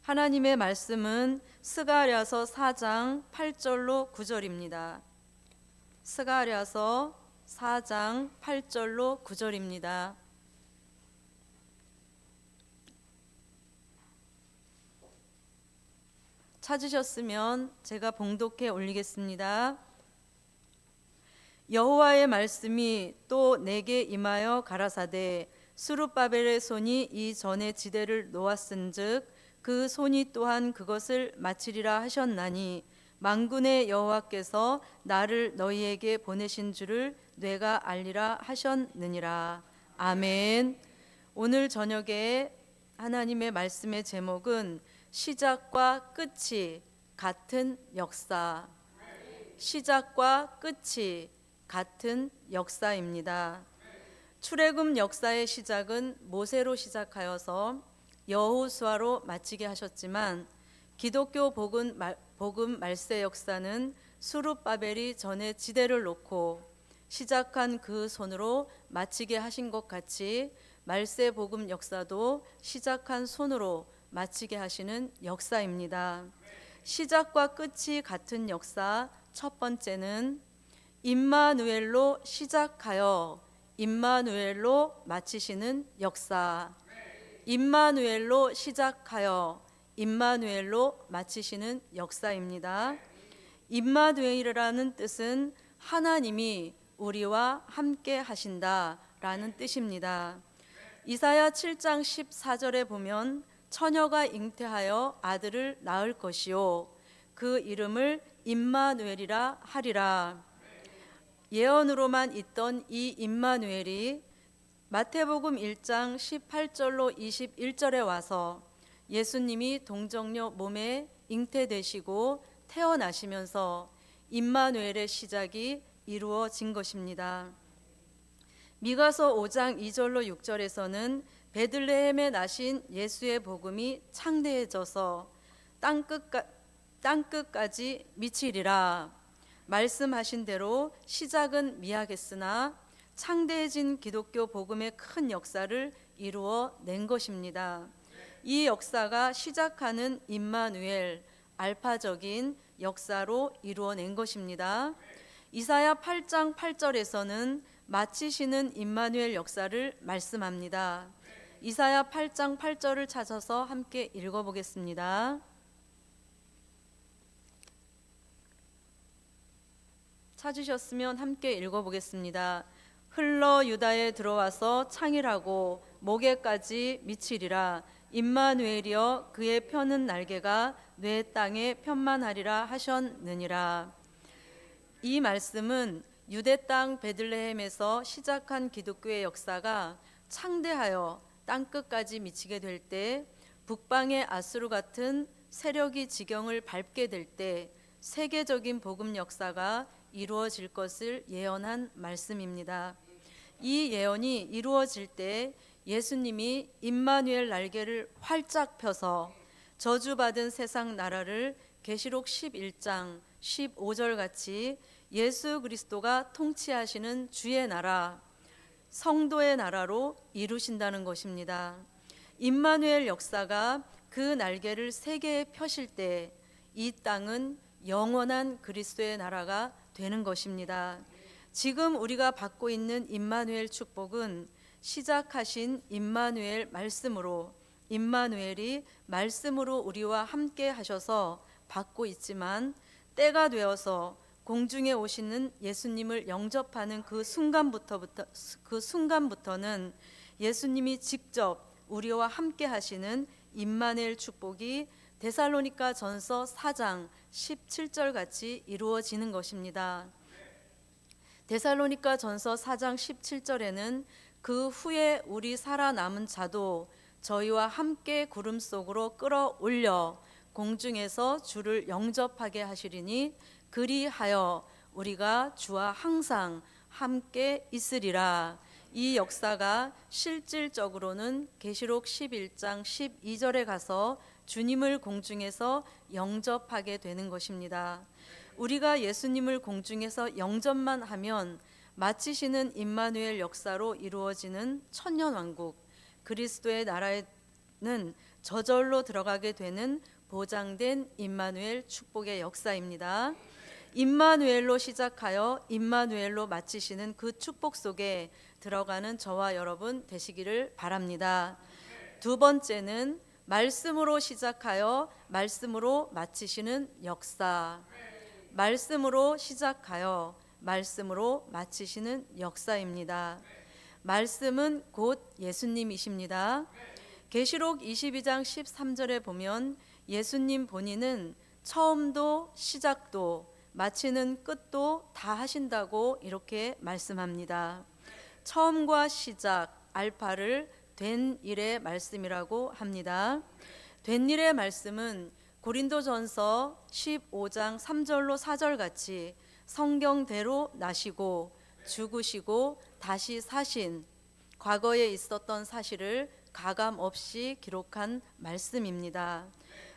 하나님의 말씀은 스가랴서 4장 8절로 9절입니다. 스가랴서 4장 8절로 9절입니다. 찾으셨으면 제가 봉독해 올리겠습니다. 여호와의 말씀이 또 내게 임하여 가라사대 스룹바벨의 손이 이 전에 지대를 놓았은즉 그 손이 또한 그것을 마치리라 하셨나니 만군의 여호와께서 나를 너희에게 보내신 줄을 내가 알리라 하셨느니라. 아멘. 오늘 저녁에 하나님의 말씀의 제목은 시작과 끝이 같은 역사. 시작과 끝이 같은 역사입니다. 출애굽 역사의 시작은 모세로 시작하여서 여호수아로 마치게 하셨지만 기독교 복음 말세 역사는 스룹바벨이 전에 지대를 놓고 시작한 그 손으로 마치게 하신 것 같이 말세 복음 역사도 시작한 손으로 마치게 하시는 역사입니다. 시작과 끝이 같은 역사 첫 번째는 임마누엘로 시작하여 임마누엘로 마치시는 역사. 임마누엘로 시작하여 임마누엘로 마치시는 역사입니다. 임마누엘이라는 뜻은 하나님이 우리와 함께 하신다라는 뜻입니다. 이사야 7장 14절에 보면 처녀가 잉태하여 아들을 낳을 것이요 그 이름을 임마누엘이라 하리라. 예언으로만 있던 이 임마누엘이 마태복음 1장 18절로 21절에 와서 예수님이 동정녀 몸에 잉태되시고 태어나시면서 임마누엘의 시작이 이루어진 것입니다. 미가서 5장 2절로 6절에서는 베들레헴에 나신 예수의 복음이 창대해져서 땅끝까지 미치리라. 말씀하신 대로 시작은 미약했으나 창대해진 기독교 복음의 큰 역사를 이루어 낸 것입니다. 이 역사가 시작하는 임마누엘, 알파적인 역사로 이루어낸 것입니다. 이사야 8장 8절에서는 마치시는 임마누엘 역사를 말씀합니다. 이사야 8장 8절을 찾아서 함께 읽어보겠습니다. 찾으셨으면 함께 읽어보겠습니다. 흘러 유다에 들어와서 창일하고 목에까지 미치리라. 임마누엘이여 그의 펴는 날개가 내 땅에 편만하리라 하셨느니라. 이 말씀은 유대 땅 베들레헴에서 시작한 기독교의 역사가 창대하여 땅끝까지 미치게 될 때, 북방의 아수르 같은 세력이 지경을 밟게 될 때 세계적인 복음 역사가 이루어질 것을 예언한 말씀입니다. 이 예언이 이루어질 때 예수님이 임마누엘 날개를 활짝 펴서 저주받은 세상 나라를 계시록 11장 15절 같이 예수 그리스도가 통치하시는 주의 나라, 성도의 나라로 이루신다는 것입니다. 임마누엘 역사가 그 날개를 세계에 펴실 때 이 땅은 영원한 그리스도의 나라가 되는 것입니다. 지금 우리가 받고 있는 임마누엘 축복은 시작하신 임마누엘 말씀으로, 임마누엘이 말씀으로 우리와 함께 하셔서 받고 있지만, 때가 되어서 공중에 오시는 예수님을 영접하는 그 순간부터는 예수님이 직접 우리와 함께 하시는 임마누엘 축복이 데살로니가 전서 4장 17절 같이 이루어지는 것입니다. 데살로니가 전서 4장 17절에는 그 후에 우리 살아남은 자도 저희와 함께 구름 속으로 끌어올려 공중에서 주를 영접하게 하시리니 그리하여 우리가 주와 항상 함께 있으리라. 이 역사가 실질적으로는 계시록 11장 12절에 가서 주님을 공중에서 영접하게 되는 것입니다. 우리가 예수님을 공중에서 영접만 하면 마치시는 임마누엘 역사로 이루어지는 천년왕국, 그리스도의 나라의 저절로 들어가게 되는 보장된 임마누엘 축복의 역사입니다. 임마누엘로 시작하여 임마누엘로 마치시는 그 축복 속에 들어가는 저와 여러분 되시기를 바랍니다. 두 번째는 말씀으로 시작하여 말씀으로 마치시는 역사. 말씀으로 시작하여 말씀으로 마치시는 역사입니다. 말씀은 곧 예수님이십니다. 계시록 22장 13절에 보면 예수님 본인은 처음도 시작도 마치는 끝도 다 하신다고 이렇게 말씀합니다. 처음과 시작, 알파를 된 일의 말씀이라고 합니다. 된 일의 말씀은 고린도전서 15장 3절로 4절 같이 성경대로 나시고 죽으시고 다시 사신 과거에 있었던 사실을 가감 없이 기록한 말씀입니다.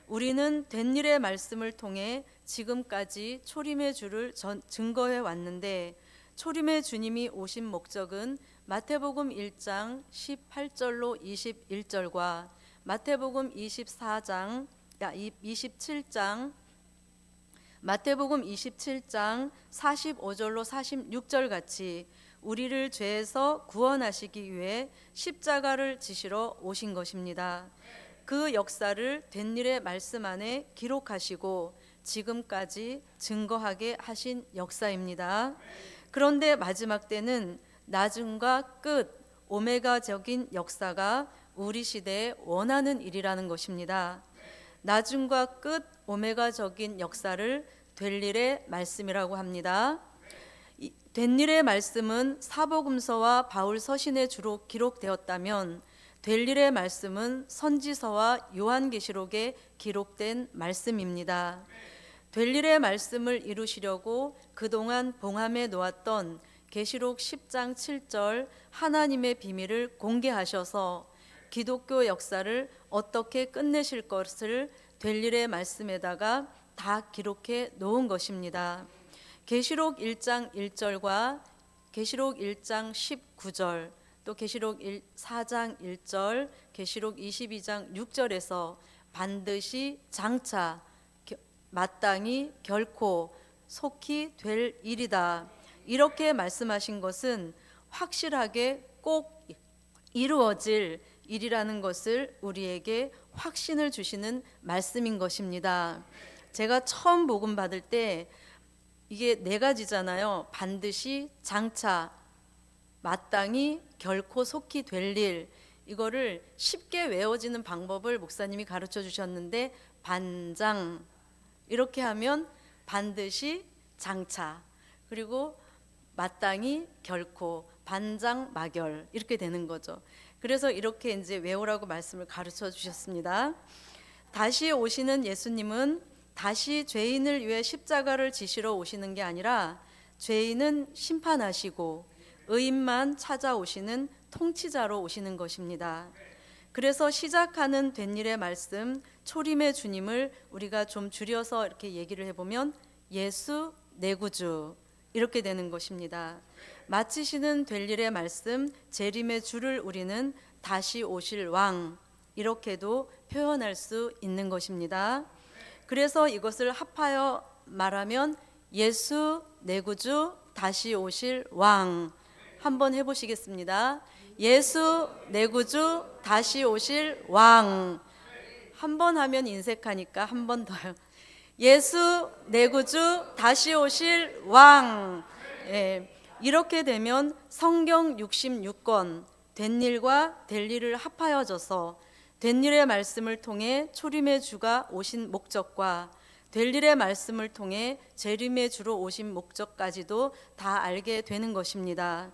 우리는 된 일의 말씀을 통해 지금까지 초림의 주를 증거해 왔는데 초림의 주님이 오신 목적은 마태복음 1장 18절로 21절과 마태복음 27장 마태복음 27장 45절로 46절 같이 우리를 죄에서 구원하시기 위해 십자가를 지시러 오신 것입니다. 그 역사를 된 일의 말씀 안에 기록하시고 지금까지 증거하게 하신 역사입니다. 그런데 마지막 때는 나중과 끝, 오메가적인 역사가 우리 시대에 원하는 일이라는 것입니다. 나중과 끝, 오메가적인 역사를 될 일의 말씀이라고 합니다. 된 일의 말씀은 사복음서와 바울 서신에 주로 기록되었다면 될 일의 말씀은 선지서와 요한계시록에 기록된 말씀입니다. 될 일의 말씀을 이루시려고 그동안 봉함해 놓았던 계시록 10장 7절 하나님의 비밀을 공개하셔서 기독교 역사를 어떻게 끝내실 것을 될 일의 말씀에다가 다 기록해 놓은 것입니다. 계시록 1장 1절과 계시록 1장 19절 또 계시록 4장 1절 계시록 22장 6절에서 반드시 장차 마땅히 결코 속히 될 일이다 이렇게 말씀하신 것은 확실하게 꼭 이루어질 일이라는 것을 우리에게 확신을 주시는 말씀인 것입니다. 제가 처음 복음 받을 때 이게 네 가지잖아요. 반드시, 장차, 마땅히, 결코 속히 될 일. 이거를 쉽게 외워지는 방법을 목사님이 가르쳐 주셨는데 반장 이렇게 하면 반드시, 장차, 그리고 마땅히, 결코, 반장, 마결 이렇게 되는 거죠. 그래서 이렇게 이제 외우라고 말씀을 가르쳐 주셨습니다. 다시 오시는 예수님은 다시 죄인을 위해 십자가를 지시러 오시는 게 아니라 죄인은 심판하시고 의인만 찾아오시는 통치자로 오시는 것입니다. 그래서 시작하는 된 일의 말씀 초림의 주님을 우리가 좀 줄여서 이렇게 얘기를 해보면 예수 내 구주 이렇게 되는 것입니다. 마치시는 될 일의 말씀 재림의 주를 우리는 다시 오실 왕 이렇게도 표현할 수 있는 것입니다. 그래서 이것을 합하여 말하면 예수 내 구주 다시 오실 왕 한번 해보시겠습니다. 예수 내 구주 다시 오실 왕 한 번 하면 인색하니까 한 번 더요. 예수 내 구주 다시 오실 왕. 이렇게 되면 성경 66권 된 일과 될 일을 합하여져서 된 일의 말씀을 통해 초림의 주가 오신 목적과 될 일의 말씀을 통해 재림의 주로 오신 목적까지도 다 알게 되는 것입니다.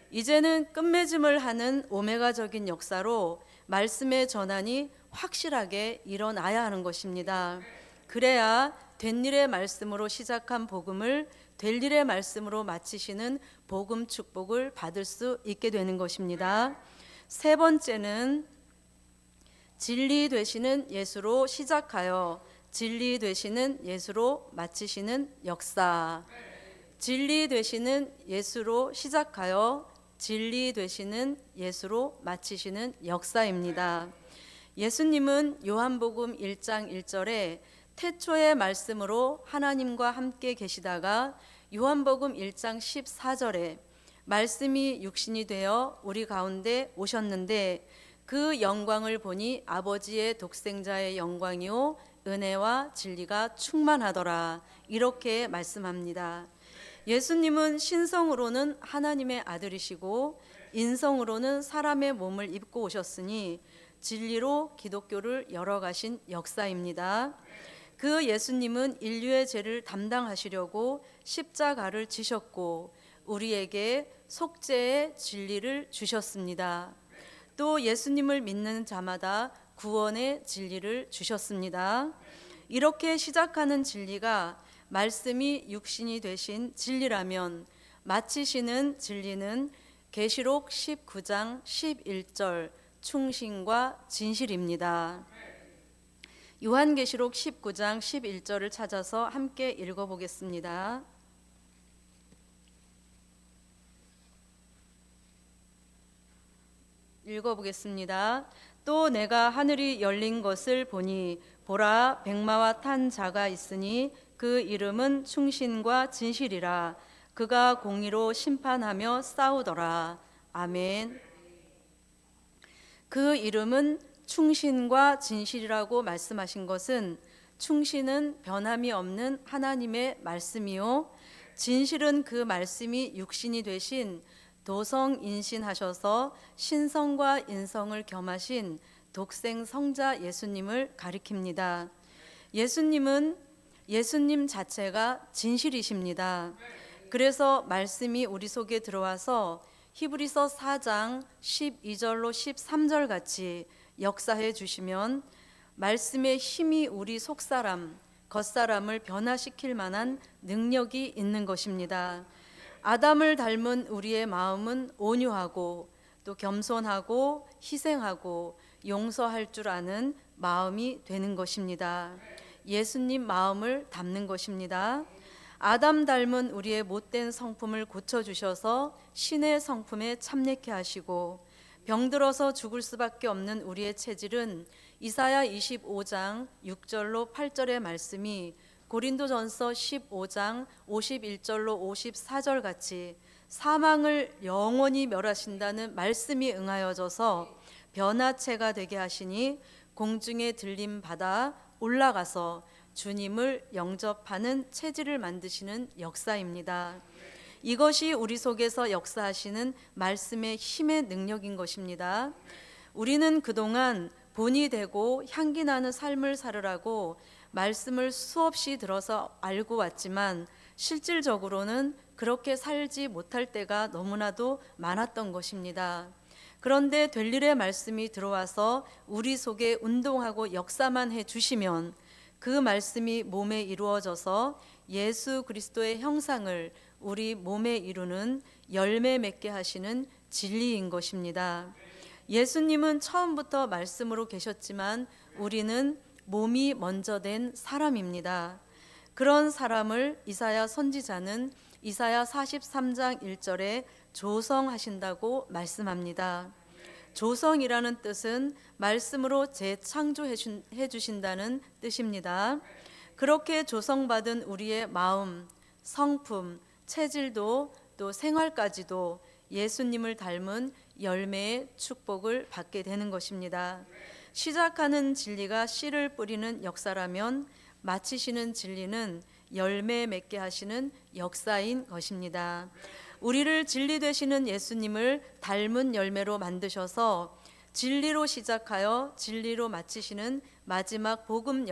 이제는 끝맺음을 하는 오메가적인 역사로 말씀의 전환이 확실하게 일어나야 하는 것입니다. 그래야 된 일의 말씀으로 시작한 복음을 될 일의 말씀으로 마치시는 복음 축복을 받을 수 있게 되는 것입니다. 세 번째는 진리 되시는 예수로 시작하여 진리 되시는 예수로 마치시는 역사. 진리 되시는 예수로 시작하여 진리 되시는 예수로 마치시는 역사입니다. 예수님은 요한복음 1장 1절에 태초의 말씀으로 하나님과 함께 계시다가 요한복음 1장 14절에 말씀이 육신이 되어 우리 가운데 오셨는데 그 영광을 보니 아버지의 독생자의 영광이요 은혜와 진리가 충만하더라, 이렇게 말씀합니다. 예수님은 신성으로는 하나님의 아들이시고 인성으로는 사람의 몸을 입고 오셨으니 진리로 기독교를 열어가신 역사입니다. 그 예수님은 인류의 죄를 담당하시려고 십자가를 지셨고 우리에게 속죄의 진리를 주셨습니다. 또 예수님을 믿는 자마다 구원의 진리를 주셨습니다. 이렇게 시작하는 진리가 말씀이 육신이 되신 진리라면 마치시는 진리는 계시록 19장 11절 충신과 진실입니다. 요한계시록 19장 11절을 찾아서 함께 읽어보겠습니다. 읽어보겠습니다. 또 내가 하늘이 열린 것을 보니 보라, 백마와 탄 자가 있으니 그 이름은 충신과 진실이라. 그가 공의로 심판하며 싸우더라. 아멘. 그 이름은 충신과 진실이라고 말씀하신 것은 충신은 변함이 없는 하나님의 말씀이요 진실은 그 말씀이 육신이 되신 도성인신하셔서 신성과 인성을 겸하신 독생 성자 예수님을 가리킵니다. 예수님 자체가 진실이십니다. 그래서 말씀이 우리 속에 들어와서 히브리서 4장 12절로 13절 같이 역사해 주시면 말씀의 힘이 우리 속사람, 겉사람을 변화시킬 만한 능력이 있는 것입니다. 아담을 닮은 우리의 마음은 온유하고 또 겸손하고 희생하고 용서할 줄 아는 마음이 되는 것입니다. 예수님 마음을 담는 것입니다. 아담 닮은 우리의 못된 성품을 고쳐주셔서 신의 성품에 참여케 하시고 병들어서 죽을 수밖에 없는 우리의 체질은 이사야 25장 6절로 8절의 말씀이 고린도전서 15장 51절로 54절 같이 사망을 영원히 멸하신다는 말씀이 응하여져서 변화체가 되게 하시니 공중에 들림 받아 올라가서 주님을 영접하는 체질을 만드시는 역사입니다. 이것이 우리 속에서 역사하시는 말씀의 힘의 능력인 것입니다. 우리는 그동안 본이 되고 향기 나는 삶을 살으라고 말씀을 수없이 들어서 알고 왔지만 실질적으로는 그렇게 살지 못할 때가 너무나도 많았던 것입니다. 그런데 될 일의 말씀이 들어와서 우리 속에 운동하고 역사만 해 주시면 그 말씀이 몸에 이루어져서 예수 그리스도의 형상을 우리 몸에 이루는 열매 맺게 하시는 진리인 것입니다. 예수님은 처음부터 말씀으로 계셨지만 우리는 몸이 먼저 된 사람입니다. 그런 사람을 이사야 선지자는 이사야 43장 1절에 조성하신다고 말씀합니다. 조성이라는 뜻은 말씀으로 재창조해 주신다는 뜻입니다. 그렇게 조성받은 우리의 마음, 성품, 체질도 또 생활까지도 예수님을 닮은 열매의 축복을 받게 되는 것입니다. 시작하는 진리가 씨를 뿌리는 역사라면 마치시는 진리는 열매 맺게 하시는 역사인 것입니다. 우리를 진리 되시는 예수님을 닮은 열매로 만드셔서 진리로 시작하여 진리로 마치시는 마지막 복음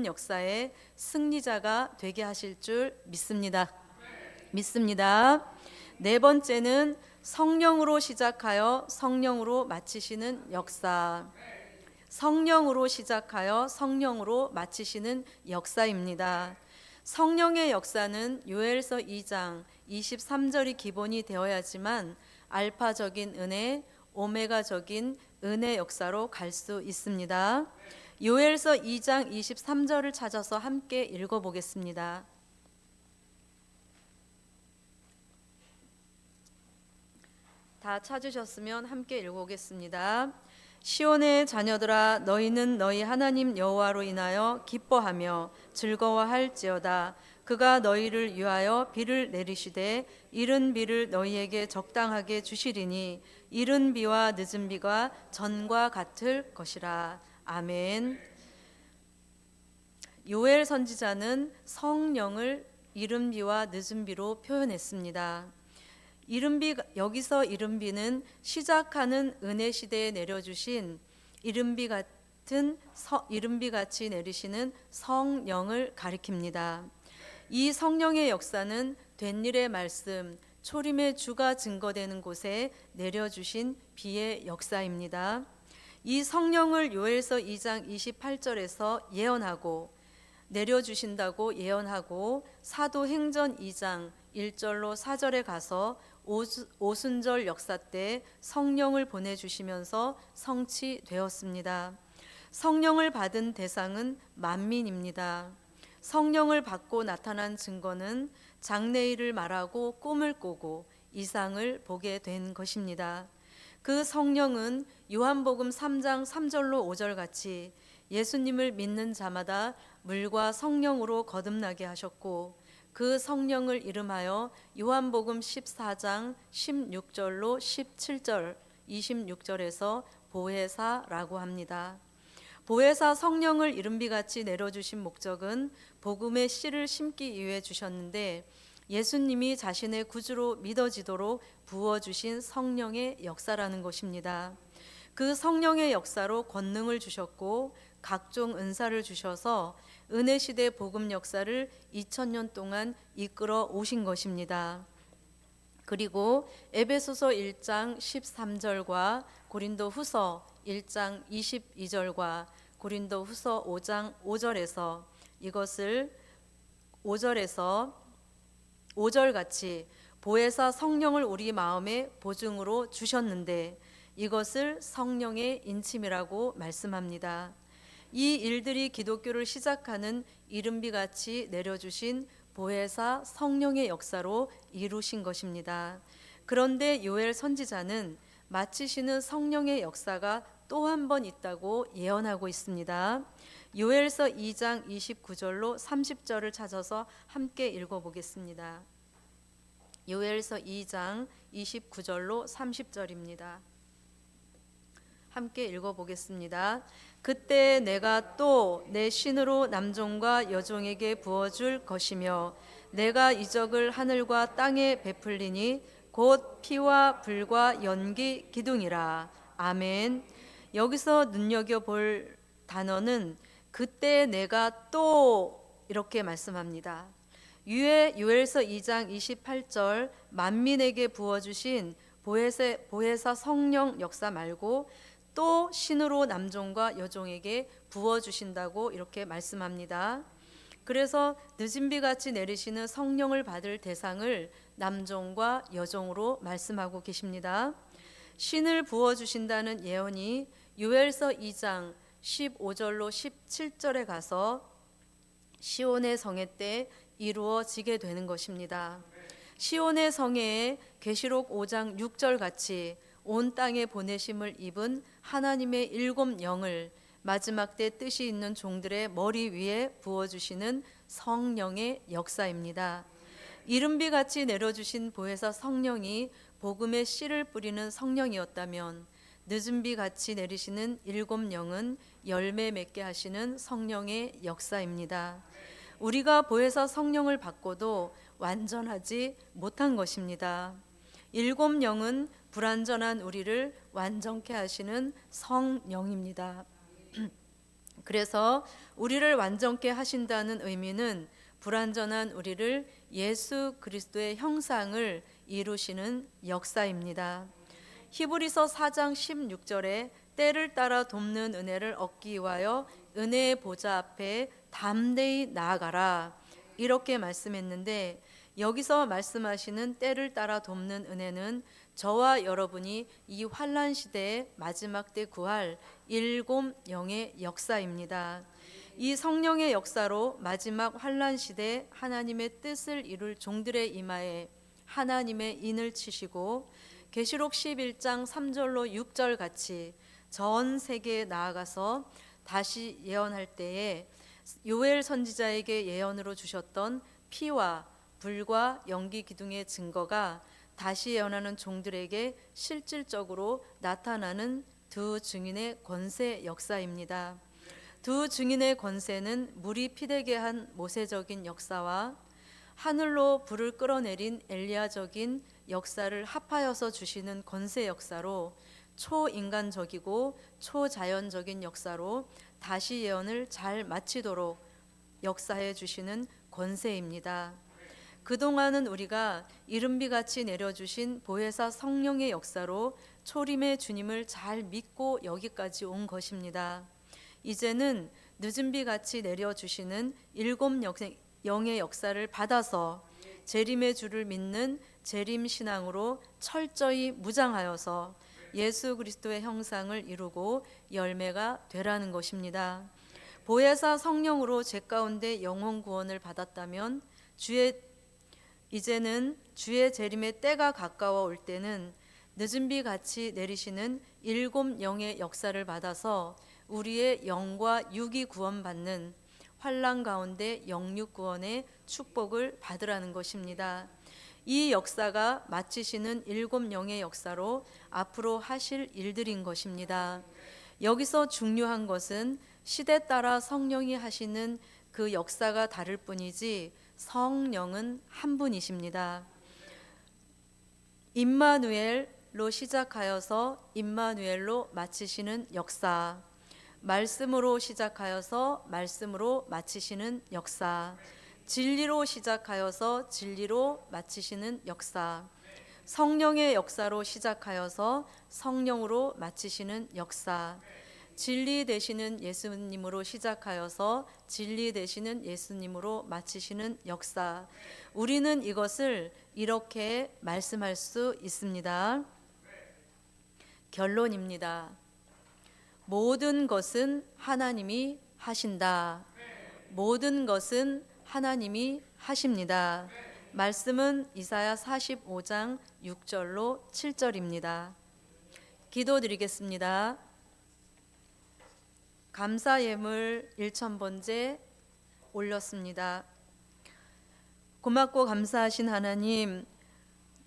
역사의 승리자가 되게 하실 줄 믿습니다. 네 번째는 성령으로 시작하여 성령으로 마치시는 역사. 성령으로 시작하여 성령으로 마치시는 역사입니다. 성령의 역사는 요엘서 2장 23절이 기본이 되어야지만 알파적인 은혜, 오메가적인 은혜 역사로 갈 수 있습니다. 요엘서 2장 23절을 찾아서 함께 읽어보겠습니다. 다 찾으셨으면 함께 읽어보겠습니다. 시온의 자녀들아, 너희는 너희 하나님 여호와로 인하여 기뻐하며 즐거워할지어다. 그가 너희를 위하여 비를 내리시되 이른 비를 너희에게 적당하게 주시리니 이른 비와 늦은 비가 전과 같을 것이라. 아멘. 요엘 선지자는 성령을 이른 비와 늦은 비로 표현했습니다. 여기서 이른 비는 시작하는 은혜 시대에 내려주신 이른 비 같이 내리시는 성령을 가리킵니다. 이 성령의 역사는 된 일의 말씀, 초림의 주가 증거되는 곳에 내려주신 비의 역사입니다. 이 성령을 요엘서 2장 28절에서 예언하고 내려주신다고 예언하고 사도행전 2장 1절로 4절에 가서 오순절 역사 때 성령을 보내주시면서 성취되었습니다. 성령을 받은 대상은 만민입니다. 성령을 받고 나타난 증거는 장래일을 말하고 꿈을 꾸고 이상을 보게 된 것입니다. 그 성령은 요한복음 3장 3절로 5절 같이 예수님을 믿는 자마다 물과 성령으로 거듭나게 하셨고 그 성령을 이름하여 요한복음 14장 16절로 17절 26절에서 보혜사라고 합니다. 보혜사 성령을 이른비같이 내려주신 목적은 복음의 씨를 심기 위해 주셨는데 예수님이 자신의 구주로 믿어지도록 부어주신 성령의 역사라는 것입니다. 그 성령의 역사로 권능을 주셨고 각종 은사를 주셔서 은혜시대 복음 역사를 2000년 동안 이끌어 오신 것입니다. 그리고 에베소서 1장 13절과 고린도 후서 1장 22절과 고린도 후서 5장 5절에서 이것을 5절 같이 보혜사 성령을 우리 마음의 보증으로 주셨는데 이것을 성령의 인침이라고 말씀합니다. 이 일들이 기독교를 시작하는 이른비같이 내려주신 보혜사 성령의 역사로 이루신 것입니다. 그런데 요엘 선지자는 마치시는 성령의 역사가 또 한 번 있다고 예언하고 있습니다. 요엘서 2장 29절로 30절을 찾아서 함께 읽어보겠습니다. 요엘서 2장 29절로 30절입니다. 함께 읽어보겠습니다. 그때 내가 또 내 신으로 남종과 여종에게 부어줄 것이며 내가 이적을 하늘과 땅에 베풀리니 곧 피와 불과 연기 기둥이라. 아멘. 여기서 눈여겨볼 단어는 그때 내가 또 이렇게 말씀합니다. 위에 요엘서 2장 28절 만민에게 부어주신 보혜사 성령 역사 말고 또 신으로 남종과 여종에게 부어주신다고 이렇게 말씀합니다. 그래서 늦은 비같이 내리시는 성령을 받을 대상을 남종과 여종으로 말씀하고 계십니다. 신을 부어주신다는 예언이 요엘서 2장 15절로 17절에 가서 시온의 성회 때 이루어지게 되는 것입니다. 시온의 성회에 계시록 5장 6절 같이 온 땅에 보내심을 입은 하나님의 7 영을 마지막 때 뜻이 있는 종들의 머리 위에 부어주시는 성령의 역사입니다. 이른비같이 내려주신 보혜사 성령이 복음의 씨를 뿌리는 성령이었다면 늦은비같이 내리시는 7 영은 열매 맺게 하시는 성령의 역사입니다. 우리가 보혜사 성령을 받고도 완전하지 못한 것입니다. 7 영은 불완전한 우리를 완전케 하시는 성령입니다. 그래서 우리를 완전케 하신다는 의미는 불완전한 우리를 예수 그리스도의 형상을 이루시는 역사입니다. 히브리서 4장 16절에 때를 따라 돕는 은혜를 얻기 위하여 은혜의 보좌 앞에 담대히 나아가라 이렇게 말씀했는데 여기서 말씀하시는 때를 따라 돕는 은혜는 저와 여러분이 이 환난 시대의 마지막 때 구할 7 영의 역사입니다. 이 성령의 역사로 마지막 환난 시대 하나님의 뜻을 이룰 종들의 이마에 하나님의 인을 치시고 계시록 11장 3절로 6절 같이 전 세계에 나아가서 다시 예언할 때에 요엘 선지자에게 예언으로 주셨던 피와 불과 연기 기둥의 증거가 다시 예언하는 종들에게 실질적으로 나타나는 두 증인의 권세 역사입니다. 두 증인의 권세는 물이 피되게 한 모세적인 역사와 하늘로 불을 끌어내린 엘리야적인 역사를 합하여서 주시는 권세 역사로 초인간적이고 초자연적인 역사로 다시 예언을 잘 마치도록 역사해 주시는 권세입니다. 그동안은 우리가 이른비같이 내려주신 보혜사 성령의 역사로 초림의 주님을 잘 믿고 여기까지 온 것입니다. 이제는 늦은비같이 내려주시는 일곱 영의 역사를 받아서 재림의 주를 믿는 재림신앙으로 철저히 무장하여서 예수 그리스도의 형상을 이루고 열매가 되라는 것입니다. 보혜사 성령으로 제 가운데 영혼 구원을 받았다면 이제는 주의 재림의 때가 가까워 올 때는 늦은 비 같이 내리시는 일곱 영의 역사를 받아서 우리의 영과 육이 구원받는 환난 가운데 영육 구원의 축복을 받으라는 것입니다. 이 역사가 마치시는 일곱 영의 역사로 앞으로 하실 일들인 것입니다. 여기서 중요한 것은 시대 따라 성령이 하시는 그 역사가 다를 뿐이지 성령은 한 분이십니다. 임마누엘로 시작하여서 임마누엘로 마치시는 역사, 말씀으로 시작하여서 말씀으로 마치시는 역사, 진리로 시작하여서 진리로 마치시는 역사, 성령의 역사로 시작하여서 성령으로 마치시는 역사, 진리 되시는 예수님으로 시작하여서 진리 되시는 예수님으로 마치시는 역사. 우리는 이것을 이렇게 말씀할 수 있습니다. 결론입니다. 모든 것은 하나님이 하신다. 모든 것은 하나님이 하십니다. 말씀은 이사야 45장 6절로 7절입니다. 기도드리겠습니다. 감사 예물 1,000번째 올렸습니다. 고맙고 감사하신 하나님,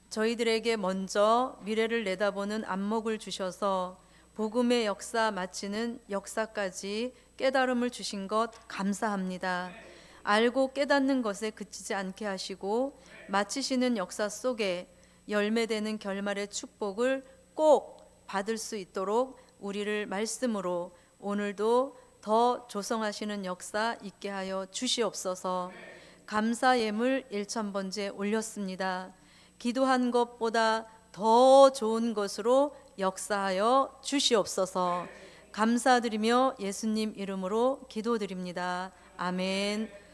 저희들에게 먼저 미래를 내다보는 안목을 주셔서 복음의 역사 마치는 역사까지 깨달음을 주신 것 감사합니다. 알고 깨닫는 것에 그치지 않게 하시고 마치시는 역사 속에 열매되는 결말의 축복을 꼭 받을 수 있도록 우리를 말씀으로 오늘도 더 조성하시는 역사 있게 하여 주시옵소서. 감사 예물 1,000번째 올렸습니다. 기도한 것보다 더 좋은 것으로 역사하여 주시옵소서. 감사드리며 예수님 이름으로 기도드립니다. 아멘.